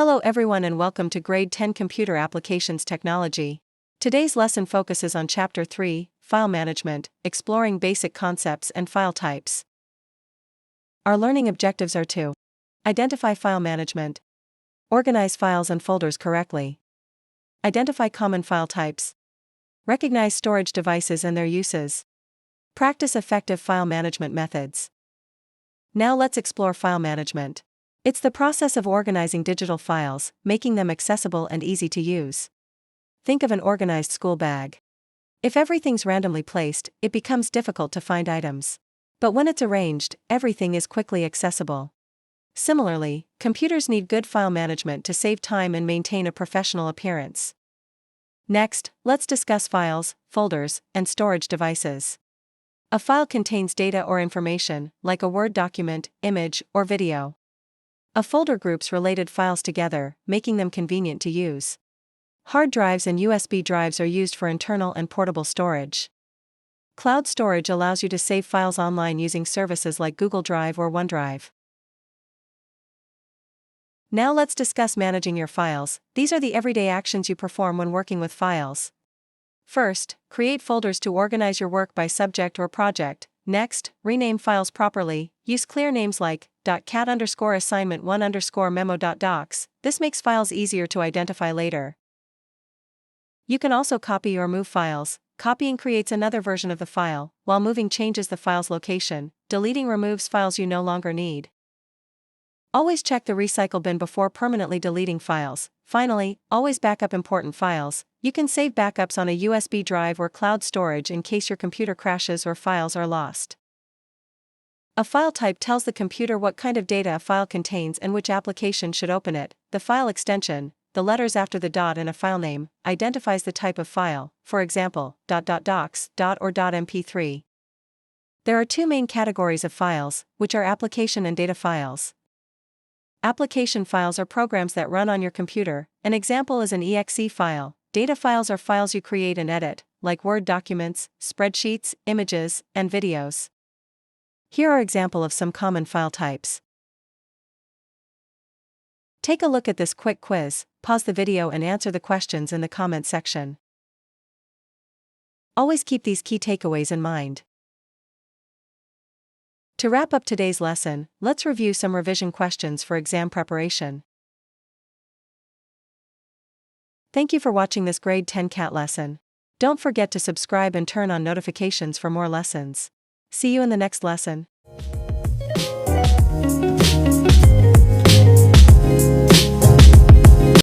Hello everyone and welcome to Grade 10 Computer Applications Technology. Today's lesson focuses on Chapter 3, File Management, exploring basic concepts and file types. Our learning objectives are to identify file management, organize files and folders correctly, identify common file types, recognize storage devices and their uses, practice effective file management methods. Now let's explore file management. It's the process of organizing digital files, making them accessible and easy to use. Think of an organized school bag. If everything's randomly placed, it becomes difficult to find items. But when it's arranged, everything is quickly accessible. Similarly, computers need good file management to save time and maintain a professional appearance. Next, let's discuss files, folders, and storage devices. A file contains data or information, like a Word document, image, or video. A folder groups related files together, making them convenient to use. Hard drives and USB drives are used for internal and portable storage. Cloud storage allows you to save files online using services like Google Drive or OneDrive. Now let's discuss managing your files. These are the everyday actions you perform when working with files. First, create folders to organize your work by subject or project. Next, rename files properly. Use clear names like cat_assignment1_memo.docs. This makes files easier to identify later. You can also copy or move files. Copying creates another version of the file, while moving changes the file's location. Deleting removes files you no longer need. Always check the recycle bin before permanently deleting files. Finally, always back up important files. You can save backups on a USB drive or cloud storage in case your computer crashes or files are lost. A file type tells the computer what kind of data a file contains and which application should open it. The file extension, the letters after the dot in a file name, identifies the type of file, for example, .docs, .or .mp3. There are two main categories of files, which are application and data files. Application files are programs that run on your computer. An example is an exe file. Data files are files you create and edit, like Word documents, spreadsheets, images, and videos. Here are examples of some common file types. Take a look at this quick quiz, pause the video and answer the questions in the comment section. Always keep these key takeaways in mind. To wrap up today's lesson, let's review some revision questions for exam preparation. Thank you for watching this Grade 10 CAT lesson. Don't forget to subscribe and turn on notifications for more lessons. See you in the next lesson.